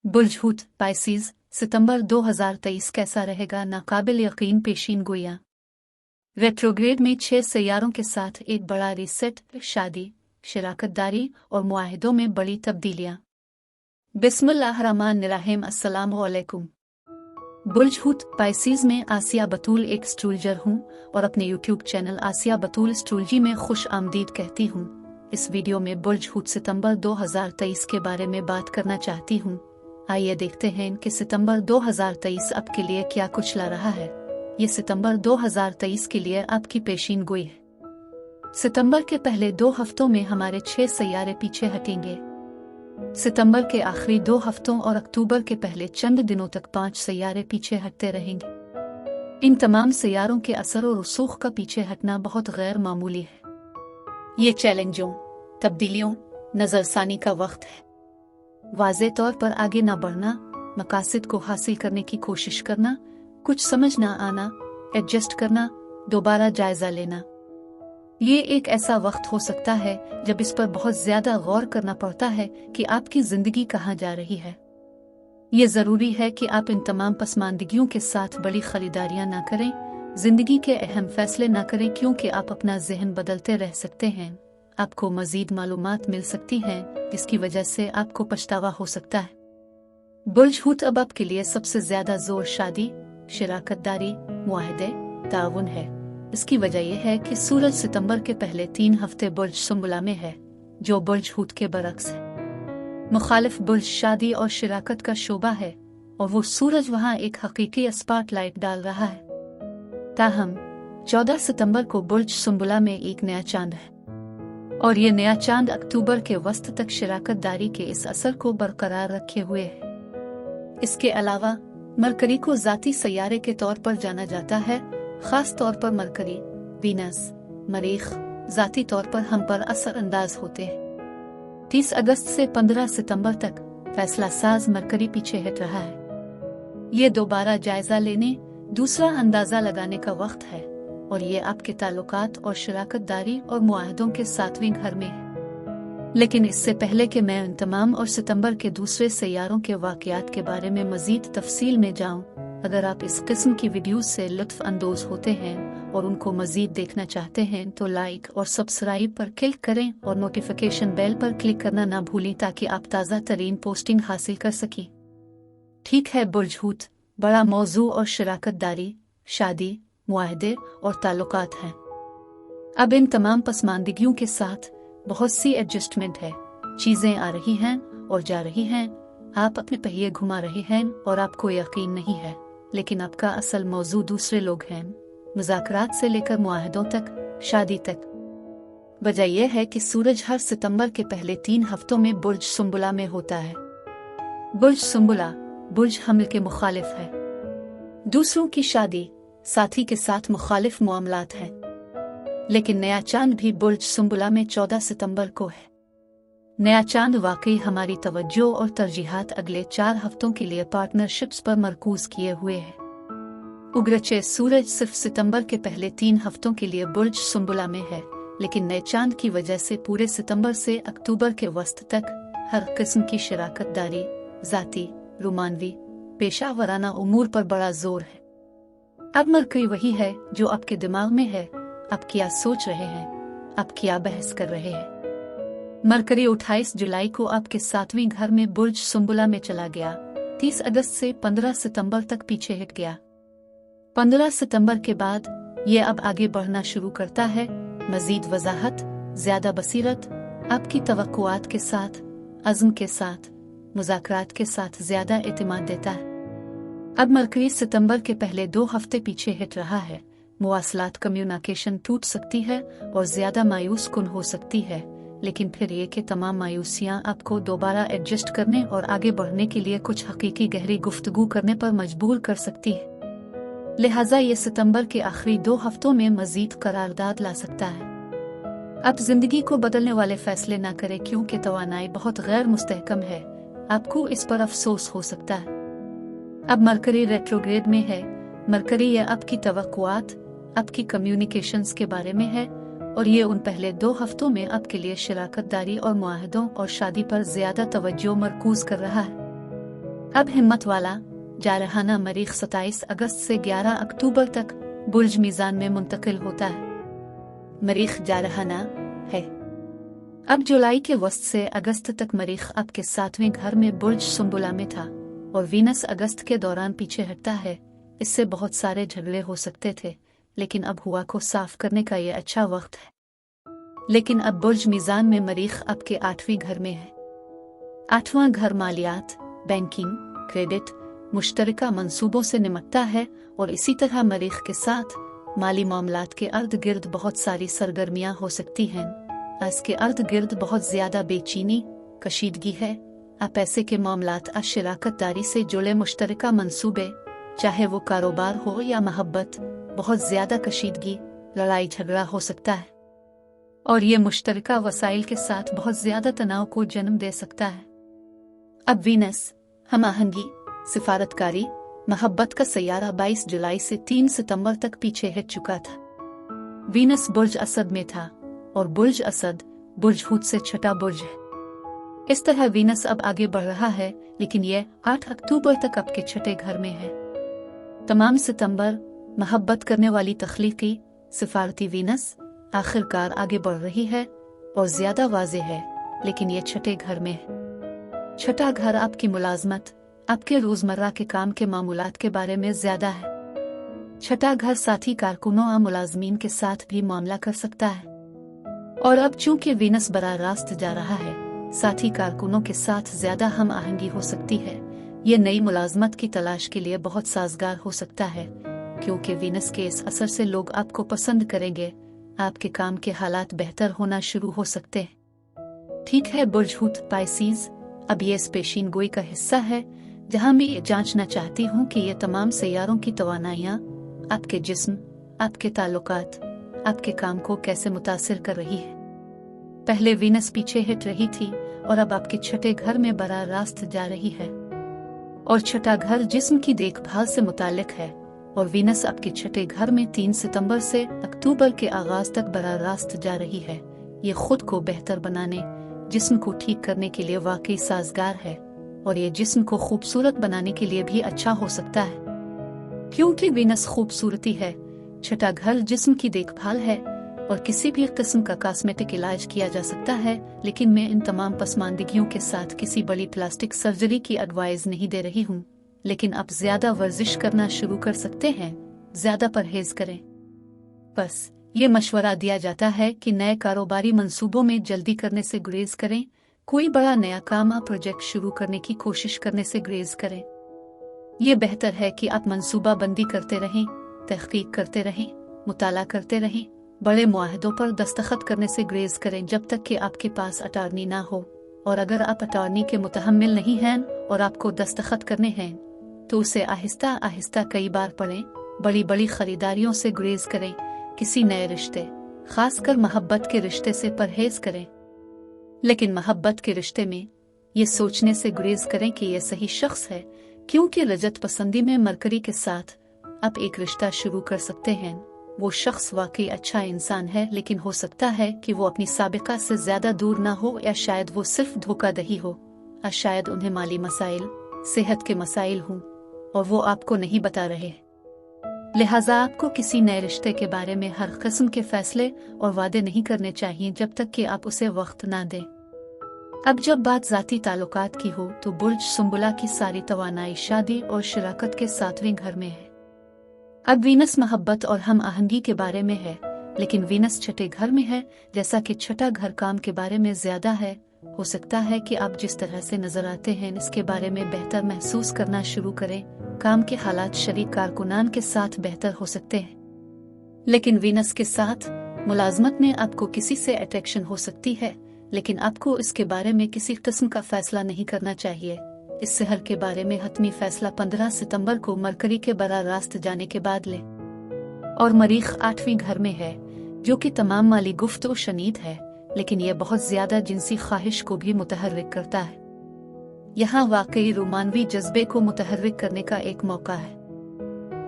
बुर्ज हूत Pisces सितंबर 2023 कैसा रहेगा, नाकाबिल यकीन पेशीन गोइयां। रेट्रोग्रेड में 6 सैयारों के साथ एक बड़ा रीसेट, शादी, शराकतदारी और मुआहिदों में बड़ी तब्दीलियां। बिस्मिल्लाहिर्रहमानिर्रहीम। अस्सलामु अलैकुम। बुर्ज हूत पाइसीज में आसिया बतूल एक एस्ट्रोलॉजर हूँ और अपने यूट्यूब चैनल आसिया बतूल एस्ट्रोलॉजी में खुश आमदीद कहती हूँ। इस वीडियो में बुर्ज हूत सितंबर 2023 के बारे में बात करना चाहती हूँ। आइए देखते हैं कि सितंबर 2023 आपके लिए क्या कुछ ला रहा है। ये सितंबर 2023 के लिए आपकी पेशीन गोई है। सितंबर के पहले 2 हफ्तों में हमारे 6 सैयारे पीछे हटेंगे। सितंबर के आखिरी 2 हफ्तों और अक्टूबर के पहले चंद दिनों तक 5 सैयारे पीछे हटते रहेंगे। इन तमाम सैयारों के असर और रसूख का पीछे हटना बहुत गैर मामूली है। ये चैलेंजों, तब्दीलियों, नजरसानी का वक्त है। वाज़े तौर पर आगे ना बढ़ना, मकासद को हासिल करने की कोशिश करना, कुछ समझ ना आना, एडजस्ट करना, दोबारा जायजा लेना। ये एक ऐसा वक्त हो सकता है जब इस पर बहुत ज्यादा गौर करना पड़ता है कि आपकी जिंदगी कहाँ जा रही है। ये जरूरी है कि आप इन तमाम पसमानदगियों के साथ बड़ी खरीदारियां ना करें, जिंदगी के अहम फैसले ना करें, क्योंकि आप अपना जहन बदलते रह सकते हैं। आपको मजीद मालूमात मिल सकती हैं जिसकी वजह से आपको पछतावा हो सकता है। बुर्ज हूत अब आपके लिए सबसे ज्यादा जोर शादी, शराकतदारी, मुआहदे, ताउन है। इसकी वजह यह है कि सूरज सितंबर के पहले 3 हफ्ते बुर्ज सुंबला में है, जो बुर्ज हूत के बरक्स है। मुखालिफ बुर्ज शादी और शराकत का शोबा है और वो सूरज वहां एक हकीकी स्पॉटलाइट डाल रहा है। ताहम 14 सितंबर को बुर्ज सुंबला में एक नया चांद है और ये नया चांद अक्टूबर के वस्त तक शराकतदारी के इस असर को बरकरार रखे हुए है। इसके अलावा मरकरी को जाती सैयारे के तौर पर जाना जाता है। खास तौर पर मरकरी, वीनस, मरीख जाती तौर पर हम पर असर अंदाज होते हैं। 30 अगस्त से 15 सितंबर तक फैसला साज मरकरी पीछे हट रहा है। ये दोबारा जायजा लेने, दूसरा अंदाजा लगाने का वक्त है और ये आपके ताल्लुकात और शराकतदारी और मुआहदों के 7वें घर में है। लेकिन इससे पहले कि मैं उन तमाम और सितंबर के दूसरे सैयारों के वाकयात के बारे में मजीद तफसील में जाऊं, अगर आप इस किस्म की वीडियोस से लुत्फ अंदोज होते हैं और उनको मजीद देखना चाहते हैं तो लाइक और सब्सक्राइब पर क्लिक करें और नोटिफिकेशन बेल पर क्लिक करना ना भूलें ताकि आप ताज़ा तरीन पोस्टिंग हासिल कर सकें। ठीक है, बुर्ज हूत बड़ा मौजू और शराकतदारी, शादी, मुआहदे और ताल्लुकात हैं। अब इन तमाम पसमानदगियों के साथ बहुत सी एडजस्टमेंट है। चीजें आ रही हैं और जा रही हैं, आप अपने पहिए घुमा रहे हैं और आपको यकीन नहीं है, लेकिन आपका असल मौजू दूसरे लोग हैं। मुज़ाकरात से लेकर मुआहदों तक, शादी तक। वजह यह है कि सूरज हर सितंबर के पहले 3 हफ्तों में बुर्ज सुंबला में होता है। बुर्ज सुंबला बुर्ज हमल के मुखालिफ है। दूसरों की शादी, साथी के साथ मुखालिफ मामलात हैं। लेकिन नया चांद भी बुर्ज सुंबला में 14 सितंबर को है। नया चांद वाकई हमारी तवज्जो और तरजीहात अगले 4 हफ्तों के लिए पार्टनरशिप्स पर मरकूज किए हुए है। उग्रचे सूरज सिर्फ सितंबर के पहले 3 हफ्तों के लिए बुर्ज सुंबला में है, लेकिन नए चांद की वजह से पूरे सितंबर से अक्टूबर के वस्त तक हर किस्म की शराकतदारी, जाती, रोमानवी, पेशा वराना उमूर पर बड़ा जोर है। अब मरकरी वही है जो आपके दिमाग में है। आप क्या सोच रहे हैं, आप क्या बहस कर रहे हैं। मरकरी 28 जुलाई को आपके 7वें घर में बुर्ज सुंबला में चला गया। 30 अगस्त से 15 सितंबर तक पीछे हट गया। 15 सितंबर के बाद ये अब आगे बढ़ना शुरू करता है। मजीद वजाहत, ज्यादा बसीरत, आपकी तवक्कुआत के साथ, अज़्म के साथ, मुज़ाकरात के साथ ज्यादा एतमाद देता है। अब मरकरी सितंबर के पहले 2 हफ्ते पीछे हट रहा है। मुवासलात, कम्युनिकेशन टूट सकती है और ज्यादा मायूस कुन हो सकती है, लेकिन फिर ये कि तमाम मायूसियां आपको दोबारा एडजस्ट करने और आगे बढ़ने के लिए कुछ हकीकी गहरी गुफ्तगू करने पर मजबूर कर सकती है। लिहाजा ये सितंबर के आखिरी 2 हफ्तों में मजीद करारदाद ला सकता है। अब जिंदगी को बदलने वाले फैसले ना करें, क्योंकि तवानाई बहुत गैर मुस्तहकम है। आपको इस पर अफसोस हो सकता है। अब मरकरी रेट्रोग्रेड में है। मरकरी या आपकी तवक्कुआत, आपकी कम्युनिकेशंस के बारे में है और ये उन पहले 2 हफ्तों में आपके लिए शराकतदारी और मुआहदों और शादी पर ज्यादा तवज्जो मरकूज कर रहा है। अब हिम्मत वाला जारहाना मरीख 27 अगस्त से 11 अक्टूबर तक बुर्ज मीज़ान में मुंतकिल होता है। मरीख जारहाना है। अब जुलाई के वस्त से अगस्त तक मरीख आपके 7वें घर में बुर्ज सुंबुला में था और वीनस अगस्त के दौरान पीछे हटता है। इससे बहुत सारे झगड़े हो सकते थे, लेकिन अब हुआ को साफ करने का ये अच्छा वक्त है। लेकिन अब बुर्ज मीज़ान में मरीख आपके 8वें घर में है। 8वां घर मालियात, बैंकिंग, क्रेडिट, मुश्तरका मंसूबों से निमटता है और इसी तरह मरीख के साथ माली मामलात के अर्द गिर्द बहुत सारी सरगर्मियां हो सकती हैं। इसके अर्द गिर्द बहुत ज्यादा बेचैनी, कशीदगी है। आप पैसे के मामलात और शराकतदारी से जुड़े मुश्तरका मंसूबे, चाहे वो कारोबार हो या मोहब्बत, बहुत ज्यादा कशीदगी, लड़ाई झगड़ा हो सकता है और ये मुश्तरका वसाइल के साथ बहुत ज्यादा तनाव को जन्म दे सकता है। अब वीनस हम आहंगी, सिफारतकारी, मोहब्बत का सैयारा 22 जुलाई से 3 सितंबर तक पीछे हट चुका था। वीनस बुर्ज असद में था और बुर्ज असद बुर्ज हूत से छठा बुर्ज है। इस तरह वीनस अब आगे बढ़ रहा है, लेकिन यह 8 अक्टूबर तक आपके छठे घर में है। तमाम सितंबर मोहब्बत करने वाली तख्लीकी सिफारती वीनस आखिरकार आगे बढ़ रही है और ज्यादा वाज़ेह है, लेकिन यह छठे घर में है। छठा घर आपकी मुलाजमत, आपके रोजमर्रा के काम के मामूलात के बारे में ज्यादा है। छठा घर साथी कारकुनों और मुलाजमीन के साथ भी मामला कर सकता है और अब चूंकि वीनस बराह रास्त जा रहा है, साथी कारकुनों के साथ ज्यादा हम आहंगी हो सकती है। ये नई मुलाजमत की तलाश के लिए बहुत साजगार हो सकता है, क्योंकि वीनस के इस असर से लोग आपको पसंद करेंगे। आपके काम के हालात बेहतर होना शुरू हो सकते हैं। ठीक है, बुर्ज हूत पाइसीज अब ये पेशीन गोई का हिस्सा है, जहां मैं ये जांचना चाहती हूँ कि ये तमाम सैयारों की तवानाइयाँ आपके जिस्म, आपके ताल्लुकात, आपके काम को कैसे मुतासिर कर रही है। पहले वीनस पीछे हट रही थी और अब आपके छठे घर में बराह रास्त जा रही है और छठा घर जिस्म की देखभाल से मुतालिक है और वीनस आपके छठे घर में 3 सितंबर से अक्टूबर के आगाज तक बराह रास्त जा रही है। ये खुद को बेहतर बनाने, जिस्म को ठीक करने के लिए वाकई साजगार है और ये जिस्म को खूबसूरत बनाने के लिए भी अच्छा हो सकता है, क्योंकि वीनस खूबसूरती है। छठा घर जिस्म की देखभाल है और किसी भी किस्म का कॉस्मेटिक इलाज किया जा सकता है, लेकिन मैं इन तमाम पसमानदगियों के साथ किसी बड़ी प्लास्टिक सर्जरी की एडवाइस नहीं दे रही हूँ। लेकिन आप ज्यादा वर्जिश करना शुरू कर सकते हैं, ज्यादा परहेज करें। बस ये मशवरा दिया जाता है कि नए कारोबारी मंसूबों में जल्दी करने से गुरेज करें। कोई बड़ा नया काम या प्रोजेक्ट शुरू करने की कोशिश करने से गुरेज करें। ये बेहतर है कि आप मंसूबा बंदी करते रहें, तहकीक करते रहें, मुताला करते रहें। बड़े मुआहदों पर दस्तखत करने से गुरेज करें जब तक कि आपके पास अटॉर्नी ना हो, और अगर आप अटॉर्नी के मुतहम्मिल नहीं हैं और आपको दस्तखत करने हैं तो उसे आहिस्ता आहिस्ता कई बार पढ़ें। बड़ी बड़ी खरीदारियों से गुरेज करें। किसी नए रिश्ते, खासकर मोहब्बत के रिश्ते से परहेज करें, लेकिन मोहब्बत के रिश्ते में ये सोचने से गुरेज करें कि यह सही शख्स है, क्योंकि रजत पसंदी में मरकरी के साथ आप एक रिश्ता शुरू कर सकते हैं। वो शख्स वाकई अच्छा इंसान है, लेकिन हो सकता है कि वो अपनी साबिका से ज्यादा दूर ना हो, या शायद वो सिर्फ धोखादही हो, या शायद उन्हें माली मसाइल, सेहत के मसाइल हों और वो आपको नहीं बता रहे। लिहाजा आपको किसी नए रिश्ते के बारे में हर किस्म के फैसले और वादे नहीं करने चाहिए जब तक कि आप उसे वक्त ना दें। अब जब बात ज़ाती ताल्लुकात की हो तो बुर्ज सुंबुला की सारी तवानाई शादी और शराकत के 7वें घर में है। अब वीनस मोहब्बत और हम आहंगी के बारे में है, लेकिन वीनस छठे घर में है। जैसा कि छठा घर काम के बारे में ज्यादा है, हो सकता है कि आप जिस तरह से नजर आते हैं इसके बारे में बेहतर महसूस करना शुरू करें। काम के हालात शरीक कारकुनान के साथ बेहतर हो सकते हैं, लेकिन वीनस के साथ मुलाजमत में आपको किसी से अट्रैक्शन हो सकती है, लेकिन आपको इसके बारे में किसी किस्म का फैसला नहीं करना चाहिए। इस शहर के बारे में हतमी फैसला 15 सितंबर को मरकरी के बराह रास्त जाने के बाद ले। और मरीख 8वें घर में है, जो कि तमाम माली गुफ्तगू शनीद है, लेकिन यह बहुत ज्यादा जिनसी ख्वाहिश को भी मुतहर्रिक करता है। यहाँ वाकई रोमानवी जज्बे को मुतहर्रिक करने का एक मौका है।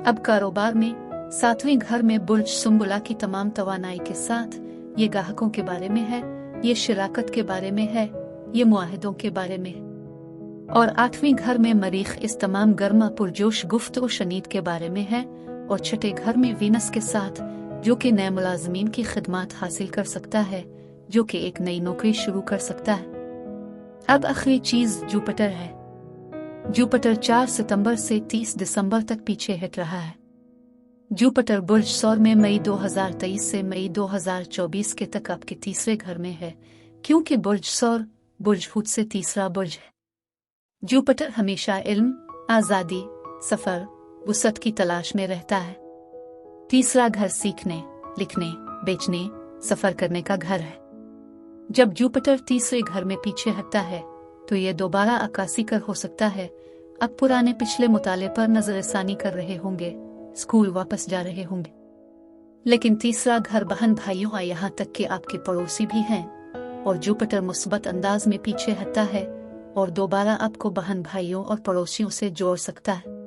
अब कारोबार में 7वें घर में बुर्ज सुंबुला की तमाम तवानाई के साथ ये ग्राहकों के बारे में है, ये शराकत के बारे में है, ये मुआहदों के बारे में। और 8वें घर में मरीख इस तमाम गर्मा पुरजोश गुफ्तगू शनीद के बारे में है। और छठे घर में वीनस के साथ, जो कि नए मुलाजमीन की खिदमात हासिल कर सकता है, जो कि एक नई नौकरी शुरू कर सकता है। अब आखिरी चीज जुपिटर है। जुपिटर 4 सितंबर से 30 दिसंबर तक पीछे हट रहा है। जुपिटर बुर्ज सौर में मई 2023 से मई 2024 के तक आपके तीसरे घर में है, क्योंकि बुर्ज सौर बुर्ज हुत से तीसरा बुर्ज है। जुपिटर हमेशा इल्म, आजादी, सफर, वुसअत की तलाश में रहता है। तीसरा घर सीखने, लिखने, बेचने, सफर करने का घर है। जब जुपिटर तीसरे घर में पीछे हटता है तो ये दोबारा अक्कासी कर हो सकता है। अब पुराने पिछले मुताले पर नजरसानी कर रहे होंगे, स्कूल वापस जा रहे होंगे। लेकिन तीसरा घर बहन भाइयों और यहाँ तक कि आपके पड़ोसी भी हैं, और जुपिटर मुस्बत अंदाज में पीछे हटता है और दोबारा आपको बहन भाइयों और पड़ोसियों से जोड़ सकता है।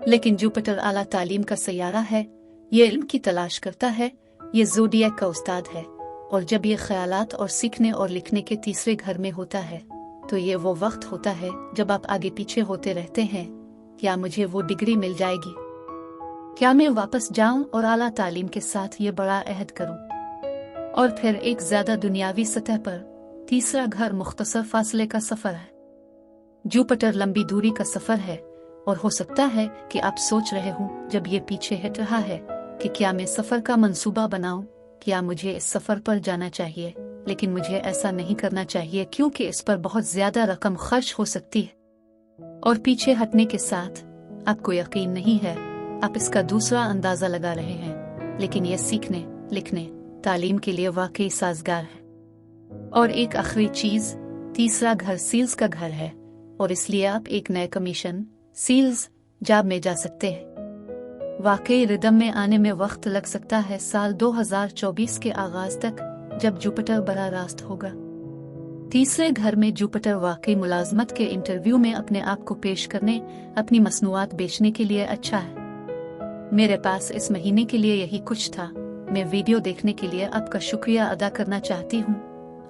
लेकिन जुपिटर आला तालीम का सैयारा है, ये इल्म की तलाश करता है, ये ज़ोडिएक का उस्ताद है। और जब ये ख्यालात और सीखने और लिखने के तीसरे घर में होता है तो ये वो वक्त होता है जब आप आगे पीछे होते रहते हैं, क्या मुझे वो डिग्री मिल जाएगी, क्या मैं वापस जाऊं और आला तालीम के साथ ये बड़ा अहद करूं। और फिर एक ज्यादा दुनियावी सतह पर तीसरा घर मुख्तसर फासले का सफर है। जुपिटर लंबी दूरी का सफर है, और हो सकता है कि आप सोच रहे हों जब ये पीछे हट रहा है कि क्या मैं सफर का मंसूबा बनाऊं, क्या मुझे इस सफर पर जाना चाहिए, लेकिन मुझे ऐसा नहीं करना चाहिए क्योंकि इस पर बहुत ज्यादा रकम खर्च हो सकती है। और पीछे हटने के साथ आपको यकीन नहीं है, आप इसका दूसरा अंदाजा लगा रहे हैं, लेकिन यह सीखने, लिखने, तालीम के लिए वाकई साजगार है। और एक आखिरी चीज, तीसरा घर सील्स का घर है, और इसलिए आप एक नए कमीशन, सील्स जॉब में जा सकते हैं। वाकई रिदम में आने में वक्त लग सकता है साल 2024 के आगाज तक, जब जुपिटर बराह रास्त होगा। तीसरे घर में जुपिटर वाकई मुलाजमत के इंटरव्यू में अपने आप को पेश करने, अपनी मसनूआत बेचने के लिए अच्छा है। मेरे पास इस महीने के लिए यही कुछ था। मैं वीडियो देखने के लिए आपका शुक्रिया अदा करना चाहती हूँ।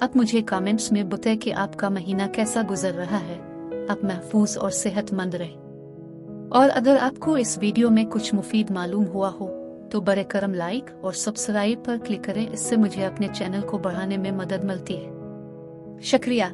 आप मुझे कमेंट्स में बताएं कि आपका महीना कैसा गुजर रहा है। आप महफूज और सेहतमंद रहे। और अगर आपको इस वीडियो में कुछ मुफीद मालूम हुआ हो तो बरे करम लाइक और सब्सक्राइब पर क्लिक करें, इससे मुझे अपने चैनल को बढ़ाने में मदद मिलती है। शुक्रिया।